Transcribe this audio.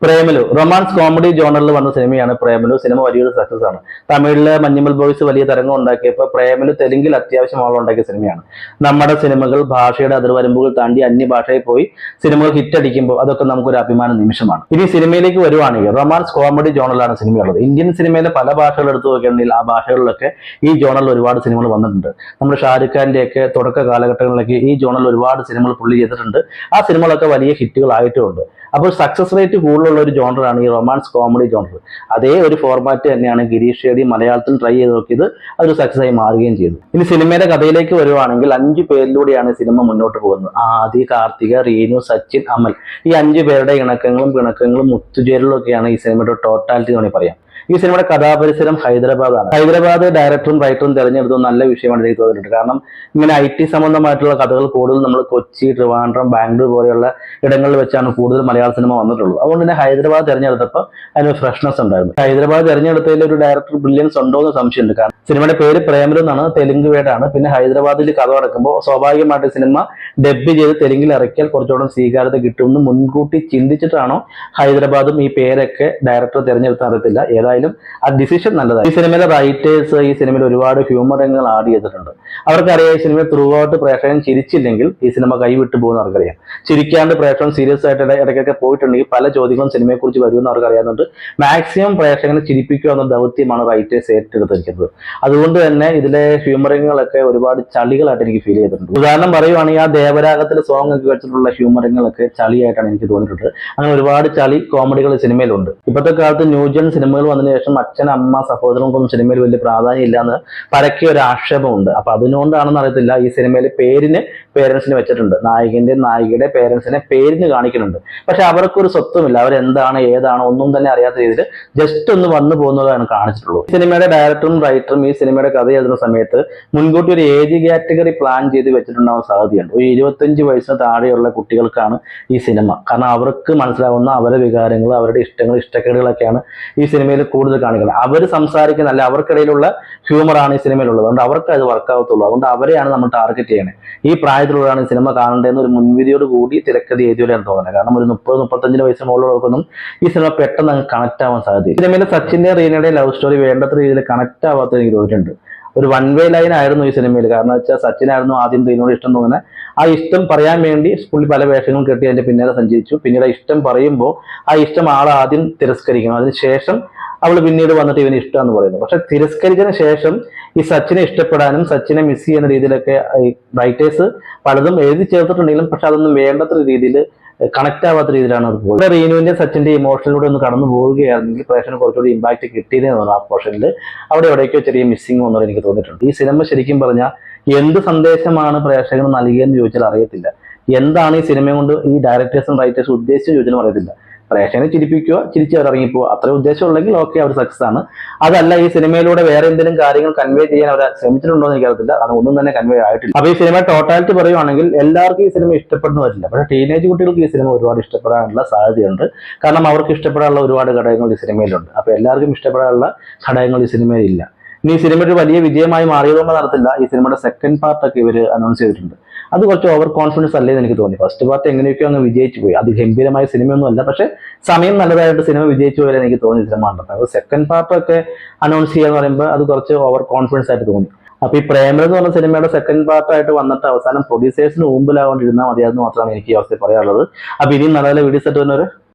Premalu romance comedy ജോണറിൽ വന്ന സിനിമയാണ് Premalu. Cinema വലിയൊരു സക്സസ് ആണ്. തമിഴിലെ മഞ്ഞുമൽ ബോയ്സ് വലിയ തരംഗം ഉണ്ടാക്കിയപ്പോൾ പ്രേമലു തെലുങ്കിൽ അത്യാവശ്യം ആളുകൾ ഉണ്ടാക്കിയ സിനിമയാണ്. നമ്മുടെ സിനിമകൾ ഭാഷയുടെ അതിർവരമ്പുകൾ താണ്ടി അന്യഭാഷയിൽ പോയി സിനിമകൾ ഹിറ്റടിക്കുമ്പോൾ അതൊക്കെ നമുക്കൊരു അഭിമാന നിമിഷമാണ്. ഇനി സിനിമയിലേക്ക് വരുവാണെങ്കിൽ റൊമാൻസ് കോമഡി ജോണറിലാണ് സിനിമയുള്ളത്. ഇന്ത്യൻ സിനിമയിലെ പല ഭാഷകൾ എടുത്തു നോക്കുകയാണെങ്കിൽ ആ ഭാഷകളിലൊക്കെ ഈ ജോണറിൽ ഒരുപാട് സിനിമകൾ വന്നിട്ടുണ്ട്. നമ്മുടെ ഷാരൂഖ് ഖാന്റെയൊക്കെ തുടക്ക കാലഘട്ടങ്ങളിലേക്ക് ഈ ജോണറിൽ ഒരുപാട് സിനിമകൾ പുള്ളി ചെയ്തിട്ടുണ്ട്. ആ സിനിമകളൊക്കെ വലിയ ഹിറ്റുകളായിട്ടുമുണ്ട്. അപ്പോൾ സക്സസ് റേറ്റ് കൂടുതലുള്ള ഒരു ജോണറാണ് ഈ റൊമാൻസ് കോമഡി ജോണർ. അതേ ഒരു ഫോർമാറ്റ് തന്നെയാണ് ഗിരീഷ് ഷേഡി മലയാളത്തിൽ ട്രൈ ചെയ്ത് നോക്കിയത്. അതൊരു സക്സസ് ആയി മാറുകയും ചെയ്തു. ഇനി സിനിമയുടെ കഥയിലേക്ക് വരുവാണെങ്കിൽ 5 പേരിലൂടെയാണ് സിനിമ മുന്നോട്ട് പോകുന്നത്. ആദി, കാർത്തിക, റീനു, സച്ചിൻ, അമൽ, ഈ 5 പേരുടെ ഇണക്കങ്ങളും പിണക്കങ്ങളും ഒത്തുചേരലും ഒക്കെയാണ് ഈ സിനിമയുടെ ടോട്ടാലിറ്റി എന്ന് പറയാം. ഈ സിനിമയുടെ കഥാപരിസരം ഹൈദരാബാദാണ്. ഹൈദരാബാദ് ഡയറക്ടറും റൈറ്ററും തെരഞ്ഞെടുത്തത് നല്ല വിഷയമാണ് എനിക്ക് തോന്നിയിട്ടുണ്ട്. കാരണം ഇങ്ങനെ IT സംബന്ധമായിട്ടുള്ള കഥകൾ കൂടുതൽ നമ്മൾ കൊച്ചി, ട്രിവാൻഡ്രം, ബാംഗ്ലൂർ പോലെയുള്ള ഇടങ്ങളിൽ വെച്ചാണ് കൂടുതൽ മലയാള സിനിമ വന്നിട്ടുള്ളത്. അതുകൊണ്ട് തന്നെ ഹൈദരാബാദ് തെരഞ്ഞെടുത്തപ്പോൾ അതിന് ഫ്രഷ്നെസ് ഉണ്ടായിരുന്നു. ഹൈദരാബാദ് തെരഞ്ഞെടുത്തതിൽ ഒരു ഡയറക്ടർ ബ്രില്യൻസ് ഉണ്ടോ എന്ന് സംശയമുണ്ട്. കാരണം സിനിമയുടെ പേര് പ്രേമലു എന്നാണ്, തെലുങ്ക് വേർഡാണ്. പിന്നെ ഹൈദരാബാദിൽ കഥ നടക്കുമ്പോൾ സ്വാഭാവികമായിട്ട് സിനിമ ഡബ് ചെയ്ത് തെലുങ്കിൽ ഇറക്കിയാൽ കുറച്ചുകൂടെ സ്വീകാര്യത കിട്ടുമെന്ന് മുൻകൂട്ടി ചിന്തിച്ചിട്ടാണോ ഹൈദരാബാദും ഈ പേരൊക്കെ ഡയറക്ടർ തെരഞ്ഞെടുത്ത് അറിയത്തില്ല. ഏതായാലും ആ ഡിസിഷൻ നല്ലതാണ്. ഈ സിനിമയിലെ റൈറ്റേഴ്സ് ഈ സിനിമയിൽ ഒരുപാട് ഹ്യൂമർ രംഗങ്ങൾ ആഡ് ചെയ്തിട്ടുണ്ട്. അവർക്കറിയാം ഈ സിനിമ ത്രൂ ഔട്ട് പ്രേക്ഷകൻ ചിരിച്ചില്ലെങ്കിൽ ഈ സിനിമ കൈവിട്ടു പോകുന്ന അവർക്കറിയാം. ചിരിക്കാണ്ട് പ്രേക്ഷകൻ സീരിയസ് ആയിട്ട് ഇടയ്ക്കൊക്കെ പോയിട്ടുണ്ടെങ്കിൽ പല ചോദ്യങ്ങളും സിനിമയെക്കുറിച്ച് വരുമെന്ന് അവർക്ക് അറിയാവുന്നുണ്ട്. മാക്സിമം പ്രേക്ഷകനെ ചിരിപ്പിക്കുക എന്ന ദൗത്യമാണ് റൈറ്റേഴ്സ് ഏറ്റെടുത്തിരിക്കുന്നത്. അതുകൊണ്ട് തന്നെ ഇതിലെ ഹ്യൂമർ രംഗങ്ങളൊക്കെ ഒരുപാട് ചളികളായിട്ട് എനിക്ക് ഫീൽ ചെയ്തിട്ടുണ്ട്. ഉദാഹരണം പറയുവാണെങ്കിൽ ആ ദേവരാഗത്തിലെ സോങ് ഒക്കെ വെച്ചിട്ടുള്ള ഹ്യൂമർ രംഗങ്ങളൊക്കെ ചളിയായിട്ടാണ് എനിക്ക് തോന്നിയിട്ടുള്ളത്. അങ്ങനെ ഒരുപാട് ചളി കോമഡികൾ സിനിമയിലുണ്ട്. ഇപ്പോഴത്തെ കാലത്ത് ന്യൂജൻ സിനിമകൾ വന്നതിന് ശേഷം അച്ഛൻ, അമ്മ, സഹോദരങ്ങൾക്കൊന്നും സിനിമയിൽ വലിയ പ്രാധാന്യം ഇല്ലാന്ന് പരക്കെ ഒരു ആക്ഷേപമുണ്ട്. അപ്പൊ അതിനുകൊണ്ടാണെന്ന് അറിയത്തില്ല ഈ സിനിമയിൽ പേരിന് പേരൻസിന് വെച്ചിട്ടുണ്ട്. നായികയുടെ പേരൻസിനെ പേരിന് കാണിക്കുന്നുണ്ട്. പക്ഷെ അവർക്കൊരു സ്വത്വമില്ല. അവരെന്താണ് ഏതാണ് ഒന്നും തന്നെ അറിയാത്ത രീതിയിൽ ജസ്റ്റ് ഒന്ന് വന്നു പോകുന്നതാണ് കാണിച്ചിട്ടുള്ളൂ. ഈ സിനിമയുടെ ഡയറക്ടറും റൈറ്ററും ഈ സിനിമയുടെ കഥ എഴുതുന്ന സമയത്ത് മുൻകൂട്ടി ഒരു ഏജ് കാറ്റഗറി പ്ലാൻ ചെയ്ത് വെച്ചിട്ടുണ്ടാവാൻ സാധ്യതയുണ്ട്. ഒരു 25 വയസ്സിന് താഴെയുള്ള കുട്ടികൾക്കാണ് ഈ സിനിമ. കാരണം അവർക്ക് മനസ്സിലാവുന്ന അവരുടെ വികാരങ്ങൾ, അവരുടെ ഇഷ്ടങ്ങൾ, ഇഷ്ടക്കേടുകളൊക്കെയാണ് ഈ സിനിമയിൽ കൂടുതൽ കാണിക്കുന്നത്. അവർ സംസാരിക്കുന്ന അല്ല അവർക്കിടയിലുള്ള ഹ്യൂമറാണ് ഈ സിനിമയിലുള്ളത്. അതുകൊണ്ട് അവർക്ക് അത് വർക്കാവത്തുള്ളൂ. അതുകൊണ്ട് അവരെയാണ് നമ്മൾ ടാർഗറ്റ് ചെയ്യണേ. ഈ പ്രായത്തിലുള്ളതാണ് ഈ സിനിമ കാണേണ്ടതെന്ന് ഒരു മുൻവിധിയോട് കൂടി തിരക്കഥ എഴുതിയോടെയാണ് തോന്നുന്നത്. കാരണം ഒരു 30-35 വയസ്സിന് മുകളിലുള്ളവർക്കൊന്നും ഈ സിനിമ പെട്ടെന്ന് അങ്ങ് കണക്ട് ആവാൻ സാധ്യത. സിനിമയിൽ സച്ചിന്റെ റീനയുടെ ലവ് സ്റ്റോറി വേണ്ടത്ര രീതിയിൽ കണക്ട് ആവാത്ത എനിക്ക് തോന്നിയിട്ടുണ്ട്. ഒരു വൺ വേ ലൈൻ ആയിരുന്നു ഈ സിനിമയിൽ. കാരണം വെച്ചാൽ സച്ചിനായിരുന്നു ആദ്യം റീനോട് ഇഷ്ടം തോന്നുന്നത്. ആ ഇഷ്ടം പറയാൻ വേണ്ടി പുള്ളി പല വേഷങ്ങളും കെട്ടി അതിന്റെ പിന്നാലെ സഞ്ചരിച്ചു. പിന്നീട് ആ ഇഷ്ടം പറയുമ്പോൾ ആ ഇഷ്ടം ആദ്യം തിരസ്കരിക്കണം. അതിനുശേഷം അവൾ പിന്നീട് വന്നിട്ട് ഇവന് ഇഷ്ടമെന്ന് പറയുന്നു. പക്ഷെ തിരസ്കരിച്ചതിന് ശേഷം ഈ സച്ചിനെ ഇഷ്ടപ്പെടാനും സച്ചിനെ മിസ് ചെയ്യുന്ന രീതിയിലൊക്കെ റൈറ്റേഴ്സ് പലതും എഴുതി ചേർത്തിട്ടുണ്ടെങ്കിലും പക്ഷെ അതൊന്നും വേണ്ടത്ര രീതിയിൽ കണക്ട് ആവാത്ത രീതിയിലാണ് അത് പോയത്. റീനുവിന്റെ സച്ചിന്റെ ഇമോഷനിലൂടെ ഒന്ന് കടന്നു പോവുകയാണെങ്കിൽ പ്രേക്ഷകന് കുറച്ചുകൂടി ഇമ്പാക്ട് കിട്ടിയതേ തോന്നുന്നു. ആ പോർഷനിൽ അവിടെ എവിടേക്കോ ചെറിയ മിസ്സിംഗ് വന്നത് എനിക്ക് തോന്നിയിട്ടുണ്ട്. ഈ സിനിമ ശരിക്കും പറഞ്ഞാൽ എന്ത് സന്ദേശമാണ് പ്രേക്ഷകന് നൽകിയെന്ന് ചോദിച്ചാൽ അറിയത്തില്ല. എന്താണ് ഈ സിനിമ കൊണ്ട് ഈ ഡയറക്ടേഴ്സും റൈറ്റേഴ്സും ഉദ്ദേശിച്ച് ചോദിച്ചാലും അറിയത്തില്ല. പ്രേക്ഷകനെ ചിരിപ്പിക്കുക, ചിരിച്ചവർ ഇറങ്ങിപ്പോവുക, അത്ര ഉദ്ദേശം ഉള്ളെങ്കിൽ ഓക്കെ, അവർ സക്സസ് ആണ്. അതല്ല ഈ സിനിമയിലൂടെ വേറെ എന്തെങ്കിലും കാര്യങ്ങൾ കൺവേ ചെയ്യാൻ അവർ ശ്രമിച്ചിട്ടുണ്ടോ എന്ന് എനിക്കറിയത്തില്ല. അത് ഒന്നും തന്നെ കൺവേ ആയിട്ടില്ല. അപ്പൊ ഈ സിനിമ ടോട്ടാലിറ്റി പറയുവാണെങ്കിൽ എല്ലാവർക്കും ഈ സിനിമ ഇഷ്ടപ്പെടുന്നു വരില്ല. പക്ഷേ ടീനേജ് കുട്ടികൾക്ക് ഈ സിനിമ ഒരുപാട് ഇഷ്ടപ്പെടാനുള്ള സാധ്യതയുണ്ട്. കാരണം അവർക്ക് ഇഷ്ടപ്പെടാനുള്ള ഒരുപാട് ഘടകങ്ങൾ ഈ സിനിമയിലുണ്ട്. അപ്പൊ എല്ലാവർക്കും ഇഷ്ടപ്പെടാനുള്ള ഘടകങ്ങൾ ഈ സിനിമയിലില്ല. ഇനി ഈ സിനിമ ഒരു വലിയ വിജയമായി മാറിയതുകൊണ്ട് നടത്തില്ല. ഈ സിനിമയുടെ സെക്കൻഡ് പാർട്ടൊക്കെ ഇവർ അനൗൺസ് ചെയ്തിട്ടുണ്ട്. അത് കുറച്ച് ഓവർ കോൺഫിഡൻസ് അല്ലേന്ന് എനിക്ക് തോന്നി. ഫസ്റ്റ് പാർട്ട് എങ്ങനെയൊക്കെയോ അങ്ങ് വിജയിച്ചു പോയി. അത് ഗംഭീരമായ സിനിമയൊന്നും അല്ല, പക്ഷെ സമയം നല്ലതായിട്ട് സിനിമ വിജയിച്ചു പോയാലും എനിക്ക് തോന്നി സിനിമ കണ്ടത്. അപ്പോൾ സെക്കൻഡ് പാർട്ടൊക്കെ അനൗൺസ് ചെയ്യാന്ന് പറയുമ്പോൾ അത് കുറച്ച് ഓവർ കോൺഫിഡൻസ് ആയിട്ട് തോന്നി. അപ്പൊ ഈ പ്രേമലു എന്ന് പറഞ്ഞ സിനിമയുടെ സെക്കൻഡ് പാർട്ടായിട്ട് വന്നിട്ട് അവസാനം പ്രൊഡ്യൂസേഴ്സിന് മുമ്പിലാകൊണ്ടിരുന്നാൽ മതിയായിരുന്നു മാത്രമാണ് എനിക്ക് ഈ അവസ്ഥയിൽ പറയാനുള്ളത്. അപ്പൊ ഇനിയും നല്ല വീഡിയോസ് ആയിട്ട് വരുന്നവര്